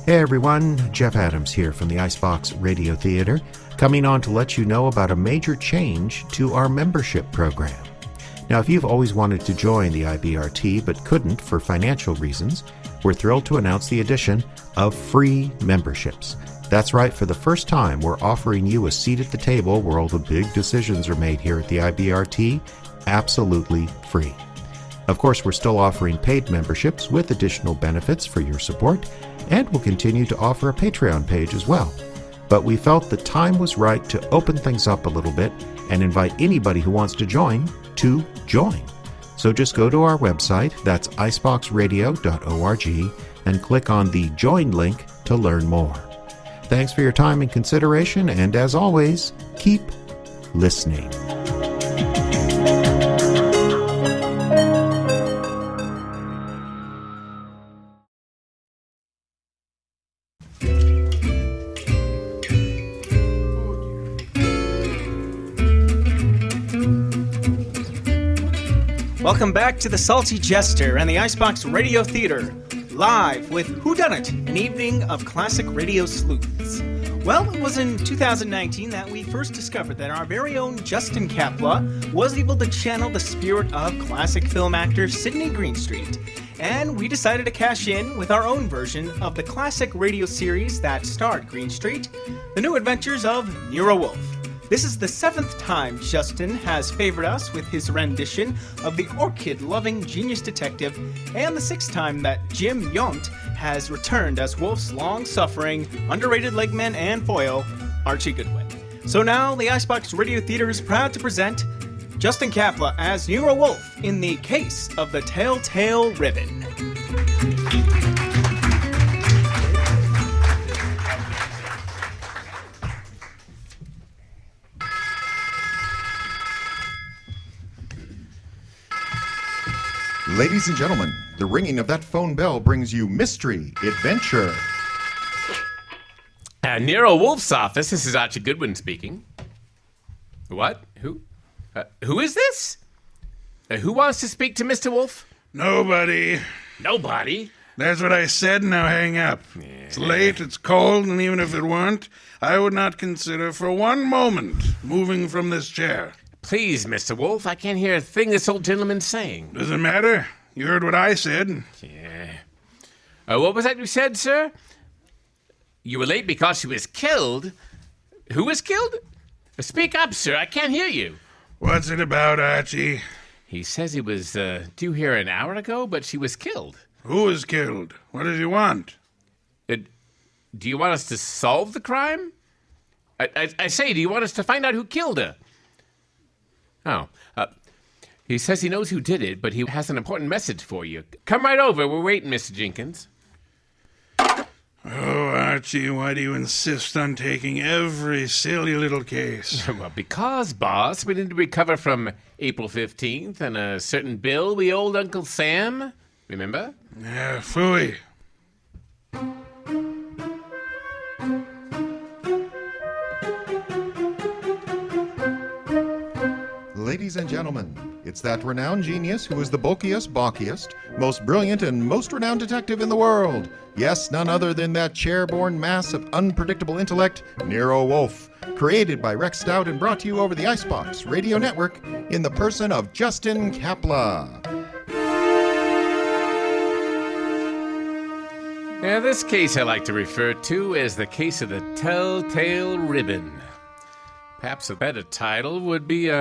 Hey everyone, Jeff Adams here from the Icebox Radio Theater, coming on to let you know about a major change to our membership program. Now, if you've always wanted to join the IBRT but couldn't for financial reasons, we're thrilled to announce the addition of free memberships. That's right, for the first time, we're offering you a seat at the table where all the big decisions are made here at the IBRT, absolutely free. Of course, we're still offering paid memberships with additional benefits for your support, and we'll continue to offer a Patreon page as well. But we felt the time was right to open things up a little bit and invite anybody who wants to join to join. So just go to our website, that's iceboxradio.org, and click on the Join link to learn more. Thanks for your time and consideration, and as always, keep listening. Welcome back to the Salty Jester and the Icebox Radio Theater, live with Whodunnit, an evening of classic radio sleuths. Well, it was in 2019 that we first discovered that our very own Justin Kapla was able to channel the spirit of classic film actor Sidney Greenstreet, and we decided to cash in with our own version of the classic radio series that starred Greenstreet, The New Adventures of Nero Wolfe. This is the 7th time Justin has favored us with his rendition of the orchid-loving genius detective, and the 6th time that Jim Yount has returned as Wolfe's long-suffering, underrated legman and foil, Archie Goodwin. So now, the Icebox Radio Theater is proud to present Justin Kapla as Nero Wolfe in the Case of the Telltale Ribbon. Ladies and gentlemen, the ringing of that phone bell brings you mystery, adventure. Nero Wolfe's office. This is Archie Goodwin speaking. What? Who? Who is this? Who wants to speak to Mr. Wolfe? Nobody. Nobody? That's what I said, now hang up. Yeah. It's late, it's cold, and even if it weren't, I would not consider for one moment moving from this chair. Please, Mr. Wolfe, I can't hear a thing this old gentleman's saying. Doesn't matter. You heard what I said. Yeah. What was that you said, sir? You were late because she was killed? Who was killed? Speak up, sir. I can't hear you. What's it about, Archie? He says he was due here an hour ago, but she was killed. Who was killed? What does he want? Do you want us to solve the crime? I say, do you want us to find out who killed her? Oh, he says he knows who did it, but he has an important message for you. Come right over. We're waiting, Mr. Jenkins. Oh, Archie, why do you insist on taking every silly little case? Well, because, boss, we need to recover from April 15th and a certain bill we owed Uncle Sam. Remember? Yeah, phooey. Ladies and gentlemen, it's that renowned genius who is the bulkiest, balkiest, most brilliant, and most renowned detective in the world. Yes, none other than that chair-borne mass of unpredictable intellect, Nero Wolfe, created by Rex Stout and brought to you over the Icebox Radio Network in the person of Justin Kapla. Now, this case I like to refer to as the case of the Telltale Ribbon. Perhaps a better title would be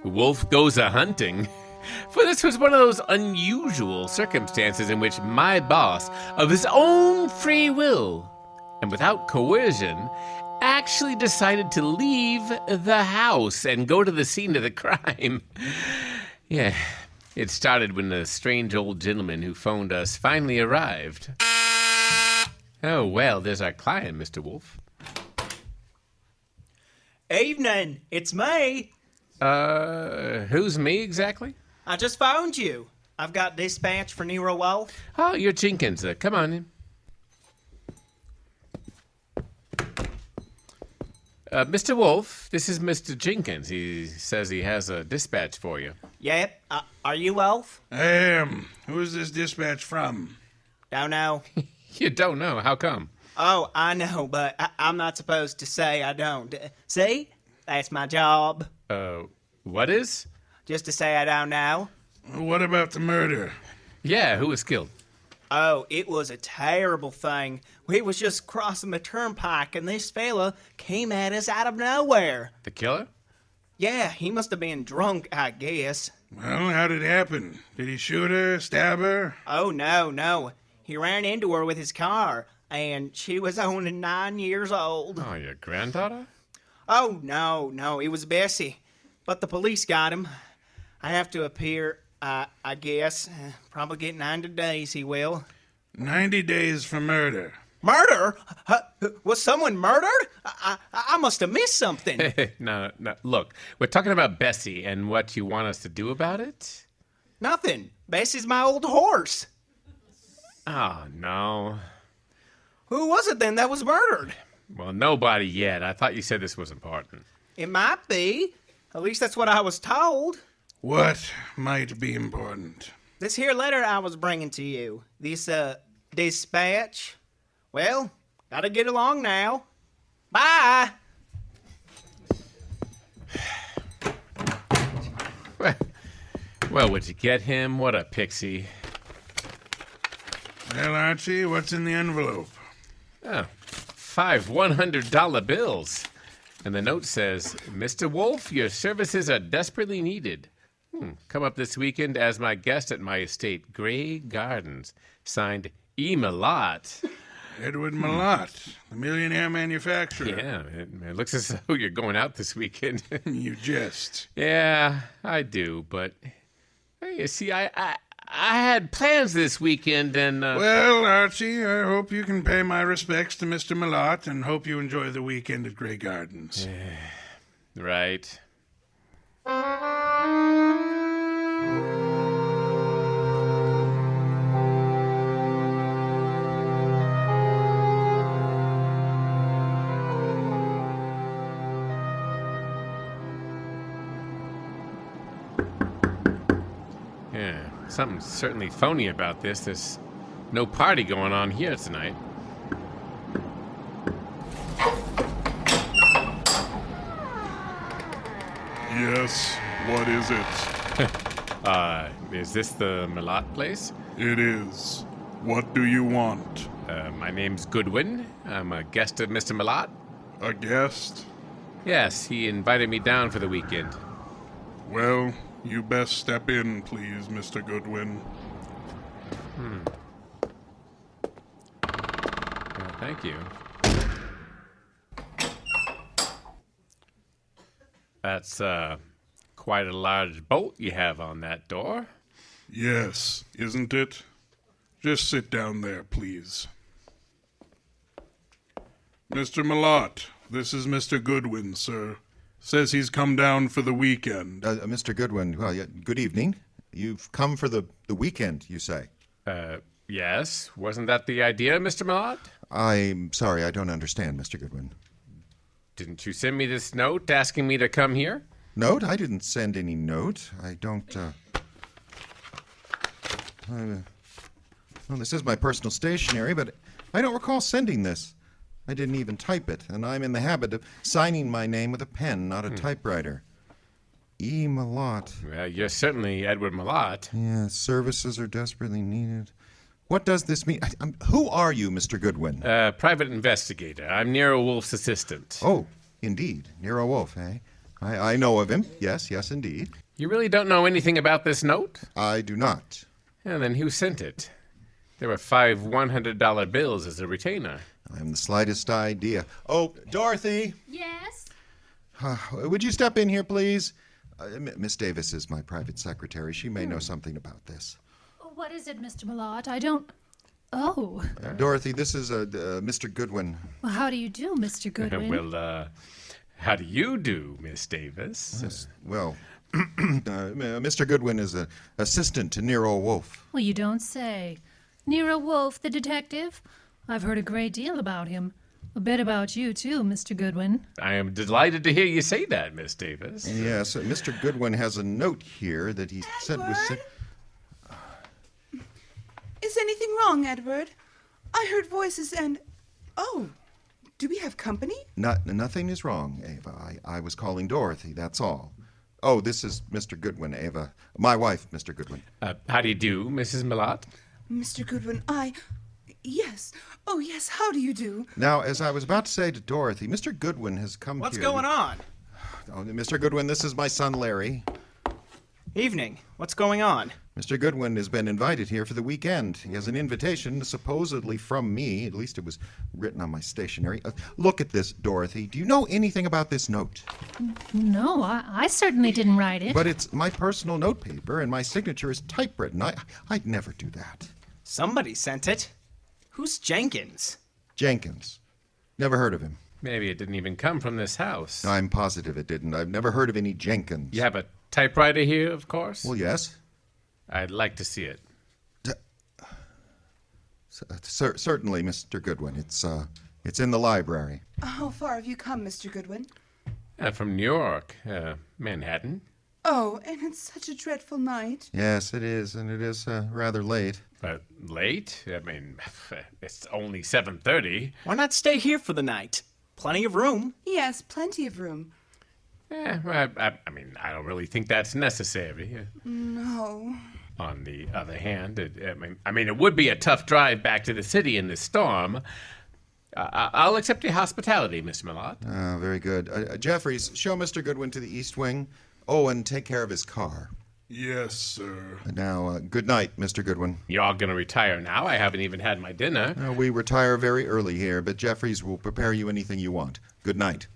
Wolfe Goes A-Hunting. For this was one of those unusual circumstances in which my boss, of his own free will and without coercion, actually decided to leave the house and go to the scene of the crime. Yeah, it started when the strange old gentleman who phoned us finally arrived. Oh, well, there's our client, Mr. Wolfe. Evening, it's me. Who's me exactly? I just found you. I've got dispatch for Nero Wolfe. Oh, you're Jenkins. Come on in. Mr. Wolfe, this is Mr. Jenkins. He says he has a dispatch for you. Yep. Are you Wolfe? I am. Who is this dispatch from? Don't know. You don't know. How come? Oh, I know, but I'm not supposed to say I don't. See? That's my job. What is? Just to say I don't know. What about the murder? Yeah, who was killed? Oh, it was a terrible thing. We was just crossing the turnpike, and this fella came at us out of nowhere. The killer? Yeah, he must have been drunk, I guess. Well, how did it happen? Did he shoot her, stab her? Oh, no. He ran into her with his car, and she was only 9 years old. Oh, your granddaughter? Oh, no, it was Bessie. But the police got him. I have to appear, I guess. Probably get 90 days, he will. 90 days for murder. Murder? Was someone murdered? I must have missed something. No. Look, we're talking about Bessie and what you want us to do about it? Nothing. Bessie's my old horse. Oh, no. Who was it then that was murdered? Well, nobody yet. I thought you said this was important. It might be. At least that's what I was told. What might be important? This here letter I was bringing to you. This, dispatch. Well, gotta get along now. Bye! Well, would you get him? What a pixie. Well, Archie, what's in the envelope? Oh, 5 $100 bills. And the note says, Mr. Wolfe, your services are desperately needed. Come up this weekend as my guest at my estate, Grey Gardens. Signed, E. Malott. Edward Malott, the millionaire manufacturer. Yeah, it looks as though you're going out this weekend. You jest. Yeah, I do, but you see, I had plans this weekend, and Well, Archie, I hope you can pay my respects to Mr. Malott and hope you enjoy the weekend at Grey Gardens. right. Yeah, something's certainly phony about this. There's no party going on here tonight. Yes, what is it? Is this the Malott place? It is. What do you want? My name's Goodwin. I'm a guest of Mr. Malott. A guest? Yes, he invited me down for the weekend. Well, you best step in, please, Mr. Goodwin. Thank you. That's, quite a large bolt you have on that door. Yes, isn't it? Just sit down there, please. Mr. Malott, this is Mr. Goodwin, sir. Says he's come down for the weekend. Mr. Goodwin, well, yeah, good evening. You've come for the weekend, you say? Yes. Wasn't that the idea, Mr. Malott? I'm sorry, I don't understand, Mr. Goodwin. Didn't you send me this note asking me to come here? Note? I didn't send any note. I don't, well, this is my personal stationery, but I don't recall sending this. I didn't even type it, and I'm in the habit of signing my name with a pen, not a typewriter. E. Malott. Well, you're certainly Edward Malott. Yeah, services are desperately needed. What does this mean? Who are you, Mr. Goodwin? Private investigator. I'm Nero Wolfe's assistant. Oh, indeed. Nero Wolfe, eh? I know of him. Yes, indeed. You really don't know anything about this note? I do not. And then who sent it? There were 5 $100 bills as a retainer. I haven't the slightest idea. Oh, Dorothy! Yes? Would you step in here, please? Miss Davis is my private secretary. She may know something about this. What is it, Mr. Malott? I don't... Oh. Dorothy, this is Mr. Goodwin. Well, how do you do, Mr. Goodwin? Well, how do you do, Miss Davis? Yes, well, Mr. Goodwin is an assistant to Nero Wolfe. Well, you don't say. Nero Wolfe, the detective? I've heard a great deal about him. A bit about you, too, Mr. Goodwin. I am delighted to hear you say that, Miss Davis. Yes, Mr. Goodwin has a note here that he said was... Is anything wrong, Edward? I I heard voices and... Oh, do we have company? Nothing is wrong, Ava. I was calling Dorothy, that's all. Oh, this is Mr. Goodwin, Ava. My wife, Mr. Goodwin. How do you do, Mrs. Millot? Mr. Goodwin, Yes. Oh, yes, how do you do? Now, as I was about to say to Dorothy, Mr. Goodwin has come What's here... going on? Oh, Mr. Goodwin, this is my son, Larry. Evening. What's going on? Mr. Goodwin has been invited here for the weekend. He has an invitation, supposedly from me. At least it was written on my stationery. Look at this, Dorothy. Do you know anything about this note? No, I certainly didn't write it. But it's my personal notepaper, and my signature is typewritten. I'd never do that. Somebody sent it. Who's Jenkins? Jenkins. Never heard of him. Maybe it didn't even come from this house. I'm positive it didn't. I've never heard of any Jenkins. You have a typewriter here, of course? Well, yes. I'd like to see it. Certainly, Mr. Goodwin. It's in the library. How far have you come, Mr. Goodwin? From New York, Manhattan. Oh, and it's such a dreadful night. Yes, it is, and it is rather late. But late? I mean, it's only 7:30. Why not stay here for the night? Plenty of room. Yes, plenty of room. I mean, I don't really think that's necessary. No. On the other hand, it would be a tough drive back to the city in this storm. I'll accept your hospitality, Miss Millot. Very good. Jeffries, show Mr. Goodwin to the East Wing. Oh, and take care of his car. Yes, sir. Now, good night, Mr. Goodwin. You're all going to retire now. I haven't even had my dinner. We retire very early here, but Jeffries will prepare you anything you want. Good night.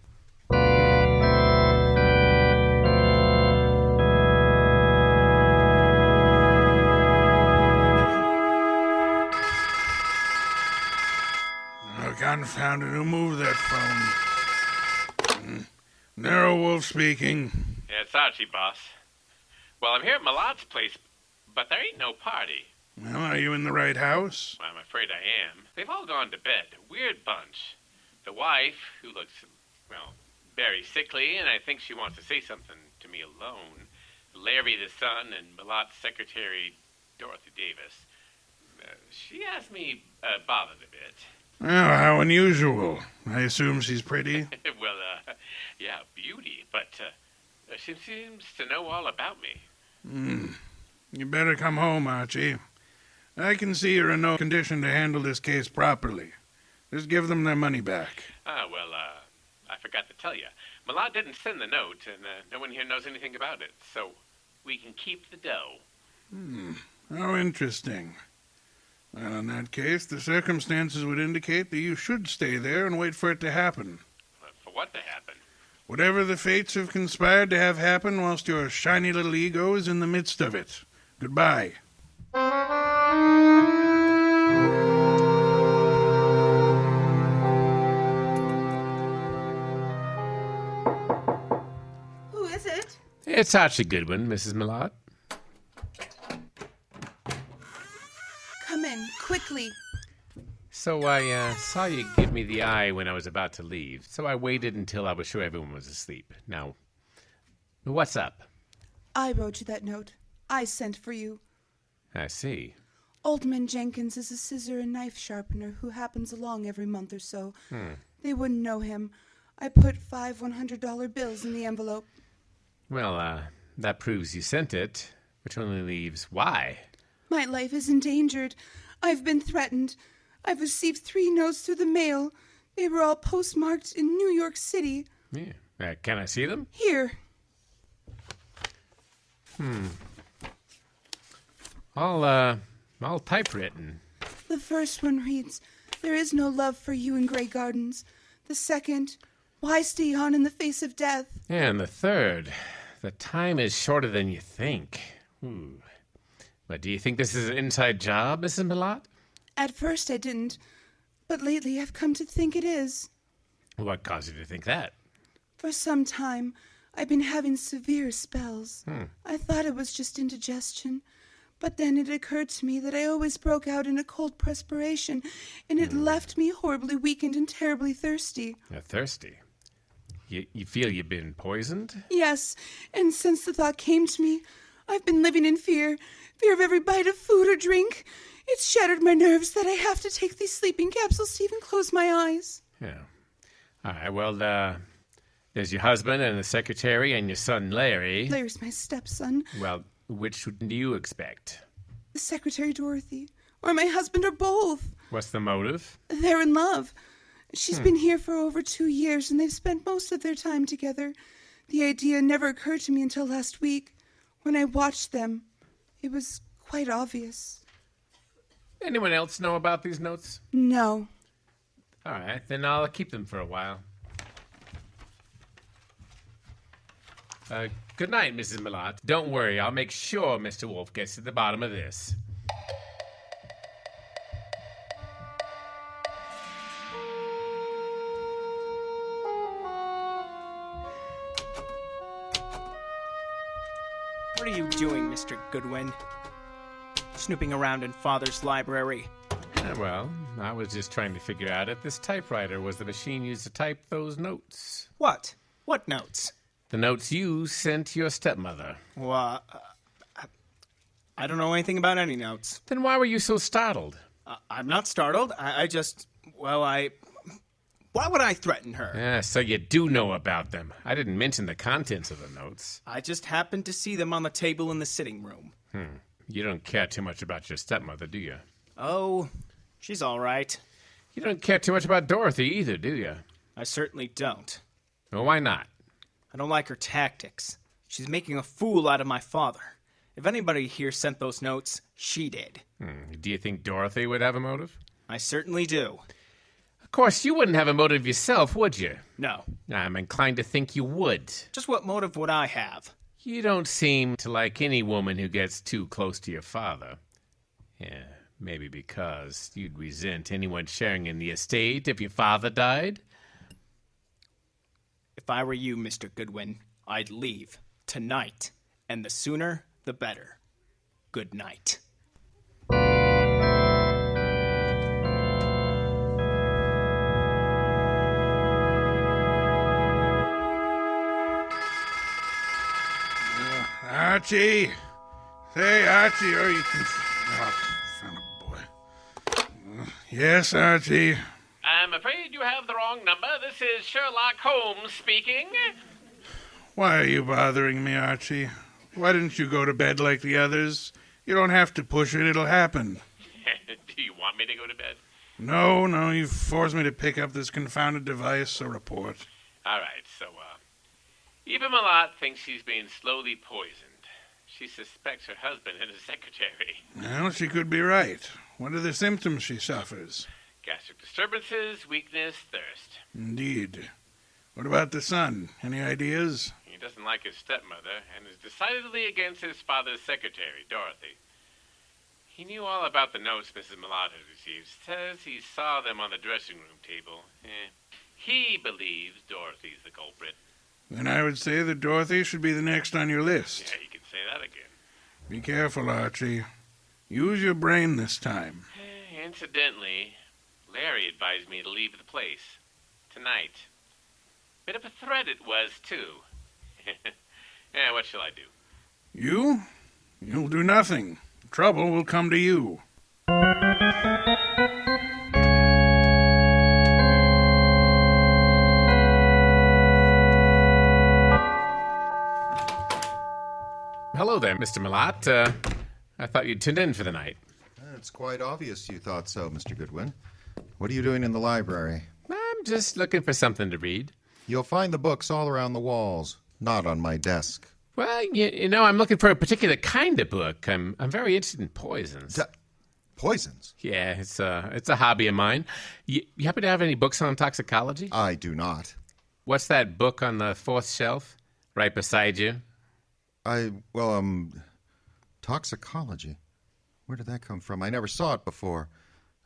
Confounded, who moved that phone? Nero Wolfe speaking. Yeah, it's Archie, boss. Well, I'm here at Millot's place, but there ain't no party. Well, are you in the right house? I'm afraid I am. They've all gone to bed. A weird bunch. The wife, who looks, very sickly, and I think she wants to say something to me alone. Larry, the son, and Millot's secretary, Dorothy Davis. She has me bothered a bit. Oh, how unusual. I assume she's pretty? Well, yeah, beauty, but she seems to know all about me. You better come home, Archie. I can see you're in no condition to handle this case properly. Just give them their money back. I forgot to tell you. Millot didn't send the note, and no one here knows anything about it, so we can keep the dough. How interesting. Well, in that case, the circumstances would indicate that you should stay there and wait for it to happen. For what to happen? Whatever the fates have conspired to have happen whilst your shiny little ego is in the midst of it. Goodbye. Who is it? It's Archie Goodwin, Mrs. Millot. Come in, quickly. So I saw you give me the eye when I was about to leave, so I waited until I was sure everyone was asleep. Now, what's up? I wrote you that note. I sent for you. I see. Oldman Jenkins is a scissor and knife sharpener who happens along every month or so. They wouldn't know him. I put 5 $100 bills in the envelope. Well, that proves you sent it, which only leaves why. My life is endangered. I've been threatened. I've received 3 notes through the mail. They were all postmarked in New York City. Yeah. Can I see them? Here. All typewritten. The first one reads, "There is no love for you in Grey Gardens." The second, "Why stay on in the face of death?" And the third, "The time is shorter than you think." But do you think this is an inside job, Mrs. Millot? At first I didn't, but lately I've come to think it is. What caused you to think that? For some time, I've been having severe spells. I thought it was just indigestion, but then it occurred to me that I always broke out in a cold perspiration, and it left me horribly weakened and terribly thirsty. Thirsty? You feel you've been poisoned? Yes, and since the thought came to me, I've been living in fear of every bite of food or drink. It's shattered my nerves that I have to take these sleeping capsules to even close my eyes. Yeah. All right, well, there's your husband and the secretary and your son, Larry. Larry's my stepson. Well, which do you expect? The secretary, Dorothy. Or my husband, or both. What's the motive? They're in love. She's been here for over 2 years, and they've spent most of their time together. The idea never occurred to me until last week. When I watched them, it was quite obvious. Anyone else know about these notes? No. All right, then I'll keep them for a while. Good night, Mrs. Millot. Don't worry, I'll make sure Mr. Wolfe gets to the bottom of this. What are you doing, Mr. Goodwin? Snooping around in Father's library. Well, I was just trying to figure out if this typewriter was the machine used to type those notes. What? What notes? The notes you sent to your stepmother. Well, I don't know anything about any notes. Then why were you so startled? I'm not startled. I just... Why would I threaten her? Yeah, so you do know about them. I didn't mention the contents of the notes. I just happened to see them on the table in the sitting room. You don't care too much about your stepmother, do you? Oh, she's all right. You don't care too much about Dorothy either, do you? I certainly don't. Well, why not? I don't like her tactics. She's making a fool out of my father. If anybody here sent those notes, she did. Do you think Dorothy would have a motive? I certainly do. Of course, you wouldn't have a motive yourself, would you? No. I'm inclined to think you would. Just what motive would I have? You don't seem to like any woman who gets too close to your father. Yeah, maybe because you'd resent anyone sharing in the estate if your father died. If I were you, Mr. Goodwin, I'd leave tonight, and the sooner, the better. Good night. Archie! Say, Archie, or you can... Oh, son of a boy. Yes, Archie? I'm afraid you have the wrong number. This is Sherlock Holmes speaking. Why are you bothering me, Archie? Why didn't you go to bed like the others? You don't have to push it, it'll happen. Do you want me to go to bed? No, you've forced me to pick up this confounded device, so report. All right, so, Eva Millot thinks she's being slowly poisoned. She suspects her husband and his secretary. Well, she could be right. What are the symptoms she suffers? Gastric disturbances, weakness, thirst. Indeed. What about the son? Any ideas? He doesn't like his stepmother and is decidedly against his father's secretary, Dorothy. He knew all about the notes Mrs. Millot had received. Says he saw them on the dressing room table. He believes Dorothy's the culprit. Then I would say that Dorothy should be the next on your list. Yeah, you can say that again. Be careful, Archie. Use your brain this time. Incidentally, Larry advised me to leave the place. Tonight. Bit of a threat it was, too. What shall I do? You? You'll do nothing. Trouble will come to you. Hello there, Mr. Millot. I thought you'd tuned in for the night. It's quite obvious you thought so, Mr. Goodwin. What are you doing in the library? I'm just looking for something to read. You'll find the books all around the walls, not on my desk. Well, you know, I'm looking for a particular kind of book. I'm very interested in poisons. Poisons? Yeah, it's a hobby of mine. You happen to have any books on toxicology? I do not. What's that book on the fourth shelf, right beside you? Toxicology. Where did that come from? I never saw it before.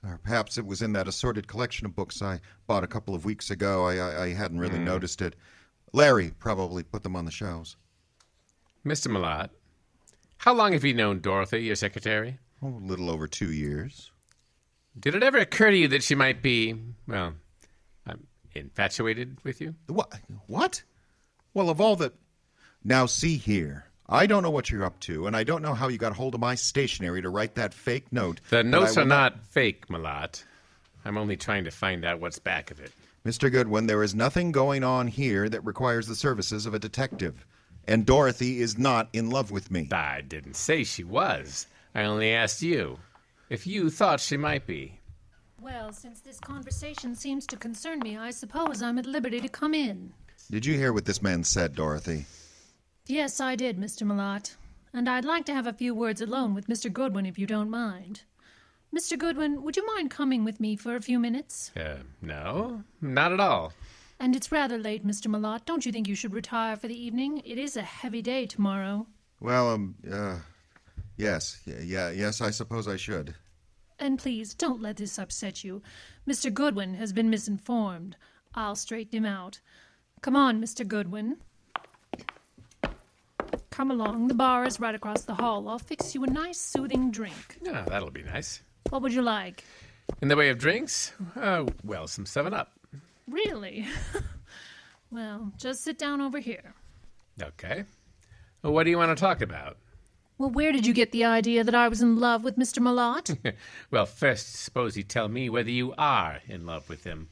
Or perhaps it was in that assorted collection of books I bought a couple of weeks ago. I hadn't really noticed it. Larry probably put them on the shelves. Mr. Millot, how long have you known Dorothy, your secretary? Oh, a little over 2 years. Did it ever occur to you that she might be, infatuated with you? What? Well, of all the... Now, see here. I don't know what you're up to, and I don't know how you got hold of my stationery to write that fake note. The but notes I are will not fake, Malott. I'm only trying to find out what's back of it. Mr. Goodwin, there is nothing going on here that requires the services of a detective. And Dorothy is not in love with me. I didn't say she was. I only asked you if you thought she might be. Well, since this conversation seems to concern me, I suppose I'm at liberty to come in. Did you hear what this man said, Dorothy? Yes, I did, Mr. Malott. And I'd like to have a few words alone with Mr. Goodwin, if you don't mind. Mr. Goodwin, would you mind coming with me for a few minutes? No, not at all. And it's rather late, Mr. Malott. Don't you think you should retire for the evening? It is a heavy day tomorrow. Well, yes, I suppose I should. And please, don't let this upset you. Mr. Goodwin has been misinformed. I'll straighten him out. Come on, Mr. Goodwin. Come along. The bar is right across the hall. I'll fix you a nice, soothing drink. Yeah, that'll be nice. What would you like? In the way of drinks? Well, some 7-Up. Really? Well, just sit down over here. Okay. Well, what do you want to talk about? Well, where did you get the idea that I was in love with Mr. Malott? Well, first, suppose you tell me whether you are in love with him.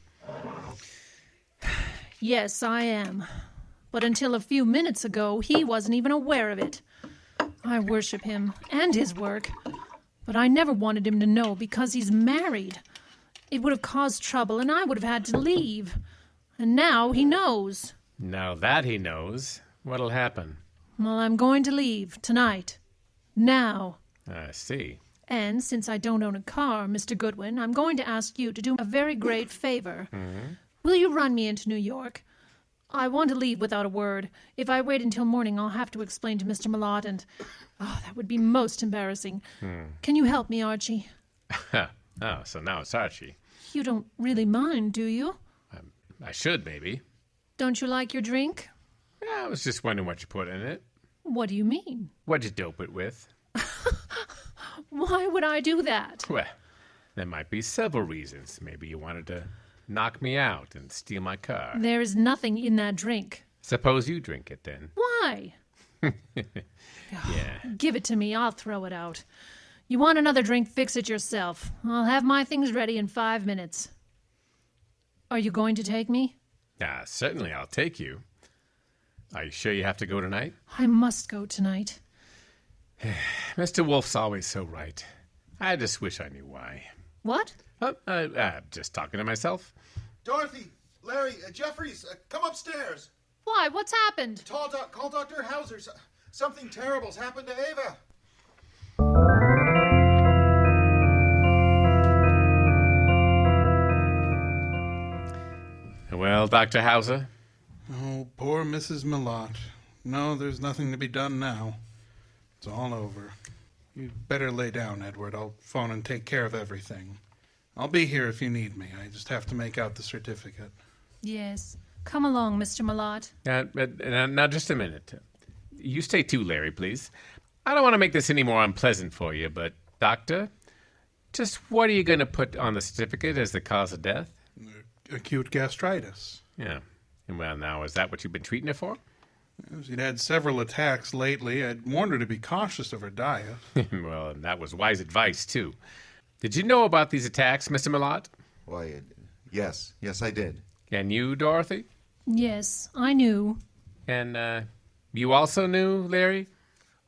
Yes, I am. But until a few minutes ago, he wasn't even aware of it. I worship him and his work, but I never wanted him to know because he's married. It would have caused trouble, and I would have had to leave. And now he knows. Now that he knows, what'll happen? Well, I'm going to leave tonight. Now. I see. And since I don't own a car, Mr. Goodwin, I'm going to ask you to do a very great favor. Mm-hmm. Will you run me into New York? I want to leave without a word. If I wait until morning, I'll have to explain to Mr. Malott, and that would be most embarrassing. Can you help me, Archie? Oh, so now it's Archie. You don't really mind, do you? I should, maybe. Don't you like your drink? Yeah, I was just wondering what you put in it. What do you mean? What'd you dope it with? Why would I do that? Well, there might be several reasons. Maybe you wanted to knock me out and steal my car. There is nothing in that drink. Suppose you drink it, then. Why? Yeah. Give it to me. I'll throw it out. You want another drink? Fix it yourself. I'll have my things ready in 5 minutes. Are you going to take me? Certainly I'll take you. Are you sure you have to go tonight? I must go tonight. Mr. Wolfe's always so right. I just wish I knew why. What? Just talking to myself. Dorothy, Larry, Jeffries, come upstairs. Why? What's happened? Call Dr. Hauser. Something terrible's happened to Ava. Well, Dr. Hauser? Oh, poor Mrs. Malott. No, there's nothing to be done now. It's all over. You'd better lay down, Edward. I'll phone and take care of everything. I'll be here if you need me. I just have to make out the certificate. Yes. Come along, Mr. Malott. Now, just a minute. You stay too, Larry, please. I don't want to make this any more unpleasant for you, but, Doctor, just what are you going to put on the certificate as the cause of death? Acute gastritis. Yeah. And well, now, is that what you've been treating her for? She'd had several attacks lately. I'd warned her to be cautious of her diet. Well, and that was wise advice, too. Did you know about these attacks, Mr. Malott? Why, yes, I did. And you, Dorothy? Yes, I knew. And, you also knew, Larry?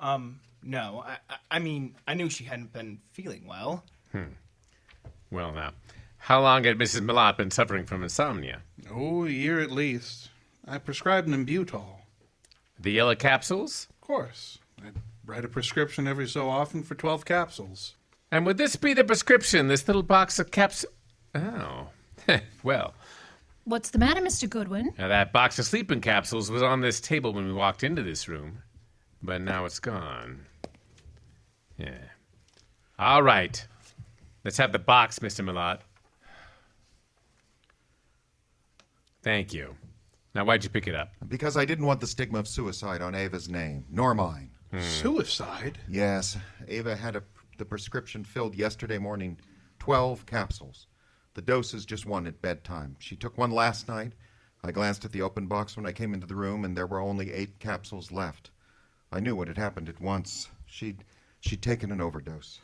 No. I mean, I knew she hadn't been feeling well. Well, now, how long had Mrs. Malott been suffering from insomnia? Oh, a year at least. I prescribed Nembutol. The yellow capsules? Of course. I'd write a prescription every so often for 12 capsules. And would this be the prescription, this little box of capsules? Oh, well. What's the matter, Mr. Goodwin? Now, that box of sleeping capsules was on this table when we walked into this room, but now it's gone. Yeah. All right. Let's have the box, Mr. Malott. Thank you. Now, why'd you pick it up? Because I didn't want the stigma of suicide on Ava's name, nor mine. Suicide? Yes, Ava had the prescription filled yesterday morning, 12 capsules. The dose is just one at bedtime. She took one last night. I glanced at the open box when I came into the room, and there were only 8 capsules left. I knew what had happened at once. She'd taken an overdose.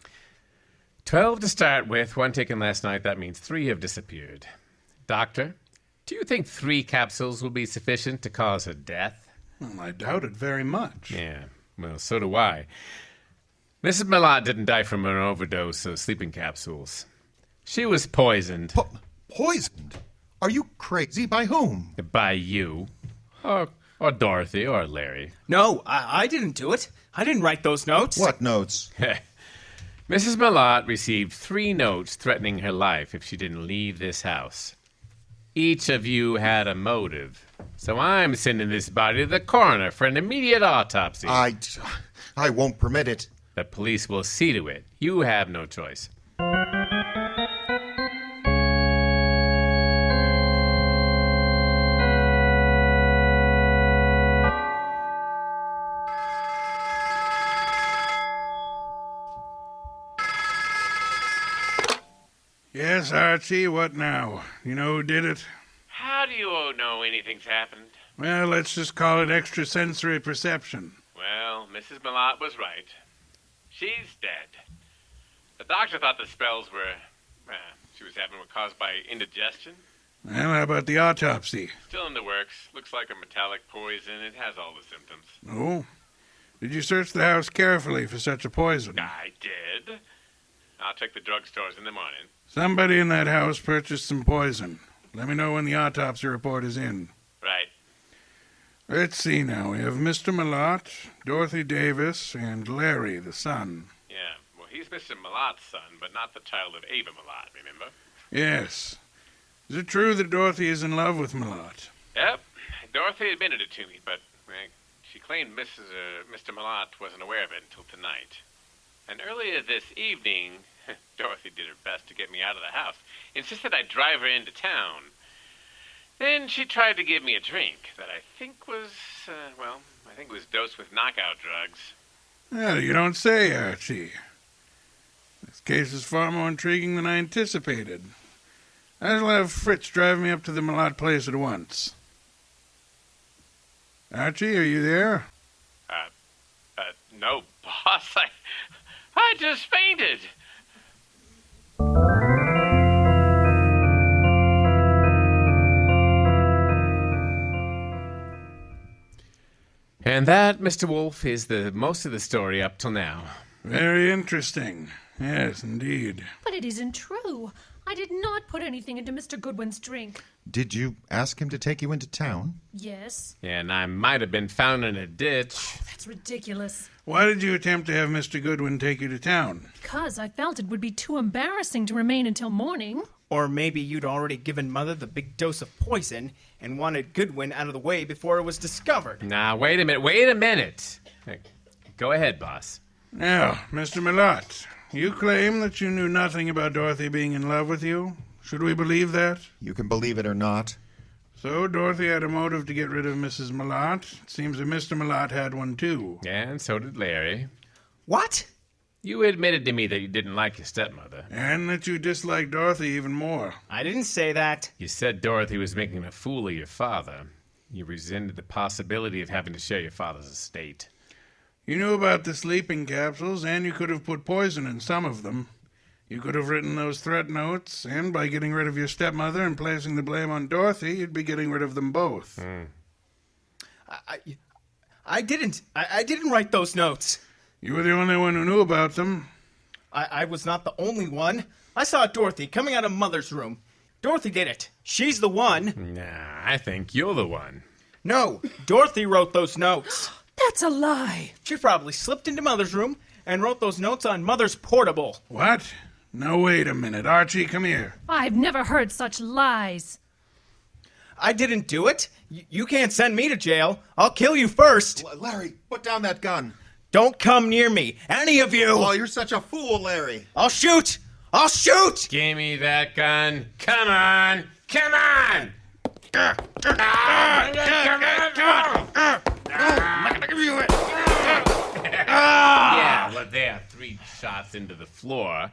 12 to start with, 1 taken last night. That means 3 have disappeared. Doctor, do you think 3 capsules will be sufficient to cause her death? Well, I doubt it very much. Yeah, well, so do I. Mrs. Millard didn't die from an overdose of sleeping capsules. She was poisoned. Poisoned? Are you crazy? By whom? By you. Or Dorothy, or Larry. No, I didn't do it. I didn't write those notes. What notes? Mrs. Millard received 3 notes threatening her life if she didn't leave this house. Each of you had a motive. So I'm sending this body to the coroner for an immediate autopsy. I won't permit it. The police will see to it. You have no choice. Yes, Archie, what now? You know who did it? How do you know anything's happened? Well, let's just call it extrasensory perception. Well, Mrs. Millard was right. She's dead. The doctor thought the spells she was having were caused by indigestion. Well, how about the autopsy? Still in the works. Looks like a metallic poison. It has all the symptoms. Oh? Did you search the house carefully for such a poison? I did. I'll check the drugstores in the morning. Somebody in that house purchased some poison. Let me know when the autopsy report is in. Right. Let's see now. We have Mr. Millard, Dorothy Davis, and Larry, the son. Yeah. Well, he's Mr. Millard's son, but not the child of Ava Millard, remember? Yes. Is it true that Dorothy is in love with Millard? Yep. Dorothy admitted it to me, but she claimed Mr. Millard wasn't aware of it until tonight. And earlier this evening, Dorothy did her best to get me out of the house. Insisted I drive her into town. Then she tried to give me a drink that I think was dosed with knockout drugs. Well, you don't say, Archie. This case is far more intriguing than I anticipated. I shall have Fritz drive me up to the Millard place at once. Archie, are you there? No, boss. I just fainted. And that, Mr. Wolfe, is the most of the story up till now. Very interesting. Yes, indeed. But it isn't true. I did not put anything into Mr. Goodwin's drink. Did you ask him to take you into town? Yes. And I might have been found in a ditch. Oh, that's ridiculous. Why did you attempt to have Mr. Goodwin take you to town? Because I felt it would be too embarrassing to remain until morning. Or maybe you'd already given Mother the big dose of poison and wanted Goodwin out of the way before it was discovered. Now, wait a minute. Go ahead, boss. Now, Mr. Millard, you claim that you knew nothing about Dorothy being in love with you. Should we believe that? You can believe it or not. So Dorothy had a motive to get rid of Mrs. Millard. It seems that Mr. Millard had one, too. And so did Larry. What? You admitted to me that you didn't like your stepmother. And that you disliked Dorothy even more. I didn't say that. You said Dorothy was making a fool of your father. You resented the possibility of having to share your father's estate. You knew about the sleeping capsules, and you could have put poison in some of them. You could have written those threat notes, and by getting rid of your stepmother and placing the blame on Dorothy, you'd be getting rid of them both. I didn't write those notes. You were the only one who knew about them. I was not the only one. I saw Dorothy coming out of Mother's room. Dorothy did it. She's the one. Nah, I think you're the one. No, Dorothy wrote those notes. That's a lie. She probably slipped into Mother's room and wrote those notes on Mother's portable. What? Now, wait a minute. Archie, come here. I've never heard such lies. I didn't do it. You can't send me to jail. I'll kill you first. Larry, put down that gun. Don't come near me, any of you. Oh, you're such a fool, Larry. I'll shoot. I'll shoot. Give me that gun. Come on. Come on. I'm not gonna give you it. Yeah, well, there. 3 shots into the floor.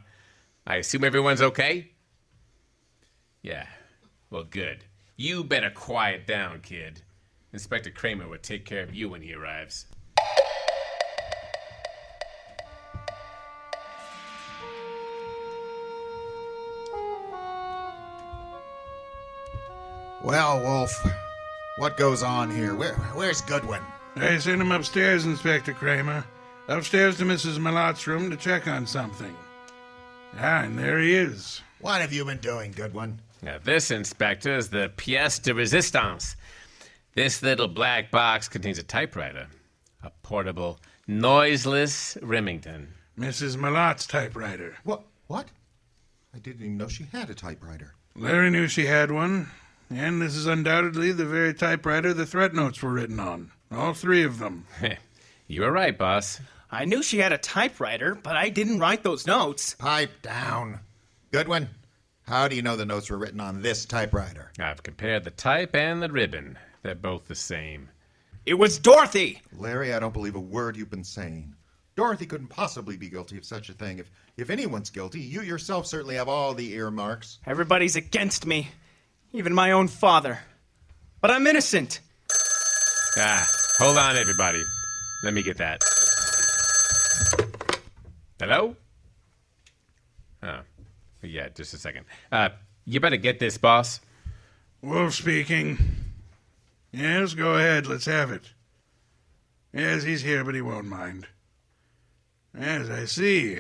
I assume everyone's okay? Yeah. Well, good. You better quiet down, kid. Inspector Kramer will take care of you when he arrives. Well, Wolfe, what goes on here? Where's Goodwin? I sent him upstairs, Inspector Kramer. Upstairs to Mrs. Malot's room to check on something. And there he is. What have you been doing, Goodwin? Now, this, Inspector, is the pièce de résistance. This little black box contains a typewriter. A portable, noiseless Remington. Mrs. Malot's typewriter. What? I didn't even know she had a typewriter. Larry knew she had one, and this is undoubtedly the very typewriter the threat notes were written on. All three of them. You were right, boss. I knew she had a typewriter, but I didn't write those notes. Pipe down. Goodwin, how do you know the notes were written on this typewriter? I've compared the type and the ribbon. They're both the same. It was Dorothy! Larry, I don't believe a word you've been saying. Dorothy couldn't possibly be guilty of such a thing. If anyone's guilty, you yourself certainly have all the earmarks. Everybody's against me. Even my own father. But I'm innocent. Hold on, everybody. Let me get that. Hello? Oh, yeah, just a second. You better get this, boss. Wolf speaking. Yes, go ahead. Let's have it. Yes, he's here, but he won't mind. Yes, I see.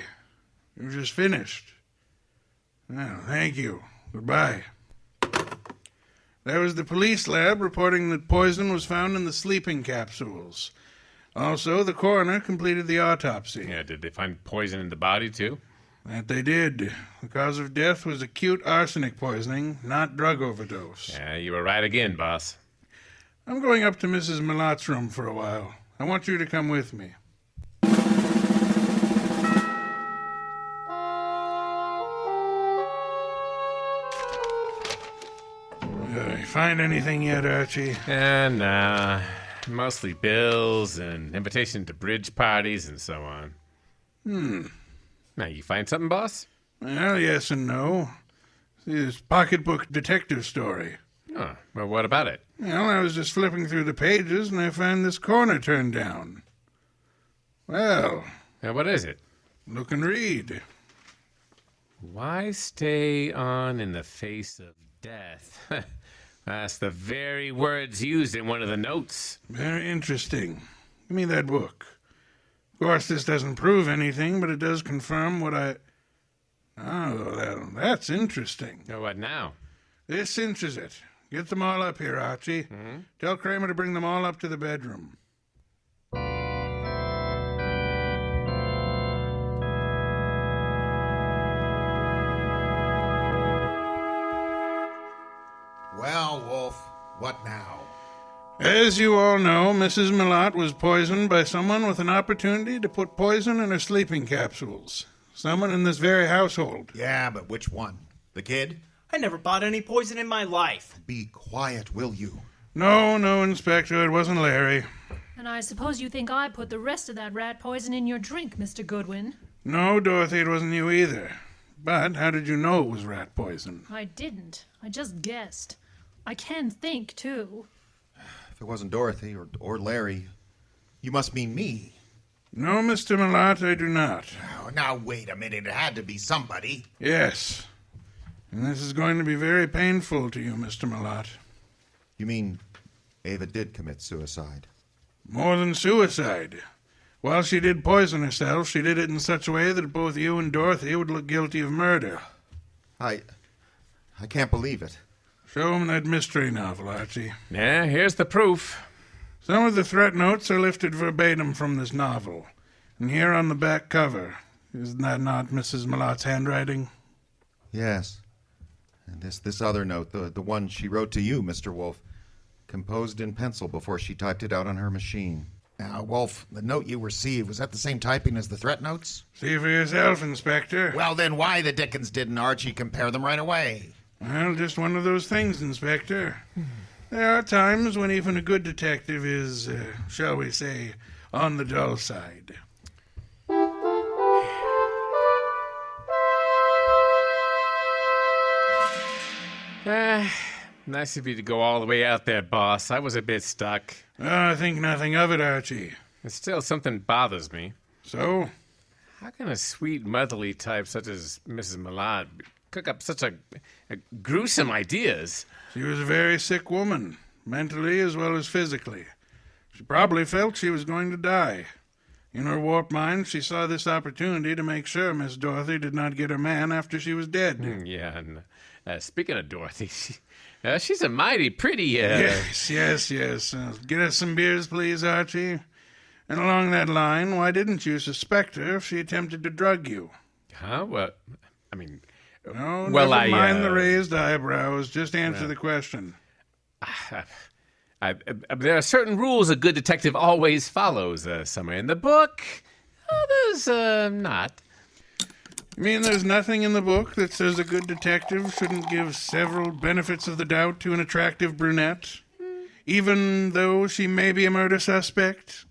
You've just finished. Well, thank you. Goodbye. That was the police lab reporting that poison was found in the sleeping capsules. Also, the coroner completed the autopsy. Yeah, did they find poison in the body, too? That they did. The cause of death was acute arsenic poisoning, not drug overdose. Yeah, you were right again, boss. I'm going up to Mrs. Malot's room for a while. I want you to come with me. You find anything yet, Archie? Nah. Mostly bills and invitation to bridge parties and so on. Now, you find something, boss? Well, yes and no. See this pocketbook detective story. Oh, well, what about it? Well, I was just flipping through the pages and I found this corner turned down. Well... What is it? Look and read. Why stay on in the face of death? That's the very words used in one of the notes. Very interesting. Give me that book. Of course, this doesn't prove anything, but it does confirm what I... Oh, that's interesting. Oh, what now? This cinches it. Get them all up here, Archie. Tell Kramer to bring them all up to the bedroom. Well, Wolfe, what now? As you all know, Mrs. Malott was poisoned by someone with an opportunity to put poison in her sleeping capsules. Someone in this very household. Yeah, but which one? The kid? I never bought any poison in my life. Be quiet, will you? No, Inspector, it wasn't Larry. And I suppose you think I put the rest of that rat poison in your drink, Mr. Goodwin. No, Dorothy, it wasn't you either. But how did you know it was rat poison? I didn't. I just guessed. I can think, too. If it wasn't Dorothy or Larry, you must mean me. No, Mr. Malott, I do not. Oh, now, wait a minute. It had to be somebody. Yes. And this is going to be very painful to you, Mr. Malott. You mean Ava did commit suicide? More than suicide. While she did poison herself, she did it in such a way that both you and Dorothy would look guilty of murder. I can't believe it. Show him that mystery novel, Archie. Yeah, here's the proof. Some of the threat notes are lifted verbatim from this novel. And here on the back cover, isn't that not Mrs. Malott's handwriting? Yes. And this other note, the one she wrote to you, Mr. Wolfe, composed in pencil before she typed it out on her machine. Now, Wolfe, the note you received, was that the same typing as the threat notes? See for yourself, Inspector. Well, then why the dickens didn't Archie compare them right away? Well, just one of those things, Inspector. There are times when even a good detective is, shall we say, on the dull side. Nice of you to go all the way out there, boss. I was a bit stuck. I think nothing of it, Archie. And still, something bothers me. So? How can a sweet, motherly type such as Mrs. Malott cook up such a gruesome ideas? She was a very sick woman, mentally as well as physically. She probably felt she was going to die. In her warped mind, she saw this opportunity to make sure Miss Dorothy did not get her man after she was dead. Yeah, and speaking of Dorothy, she's a mighty pretty... Yes. Get us some beers, please, Archie. And along that line, why didn't you suspect her if she attempted to drug you? Huh? Well, I mean... No, well, never mind the raised eyebrows. Just answer the question. There are certain rules a good detective always follows. Some are in the book, others not. You mean there's nothing in the book that says a good detective shouldn't give several benefits of the doubt to an attractive brunette, even though she may be a murder suspect?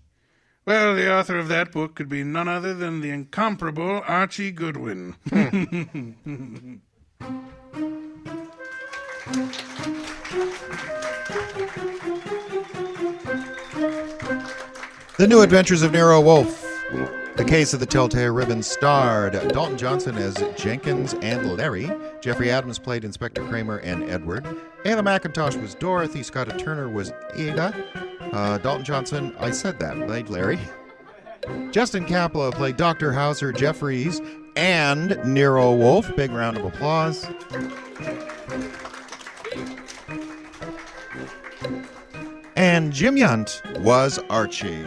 Well, the author of that book could be none other than the incomparable Archie Goodwin. The New Adventures of Nero Wolfe. The Case of the Telltale Ribbon starred Dalton Johnson as Jenkins and Larry. Jeffrey Adams played Inspector Kramer and Edward. Aela Mackintosh was Dorothy. Scotta Turner was Aela. Dalton Johnson, I said that, played Larry. Justin Kapla played Dr. Hauser, Jeffries, and Nero Wolfe. Big round of applause. And Jim Yount was Archie.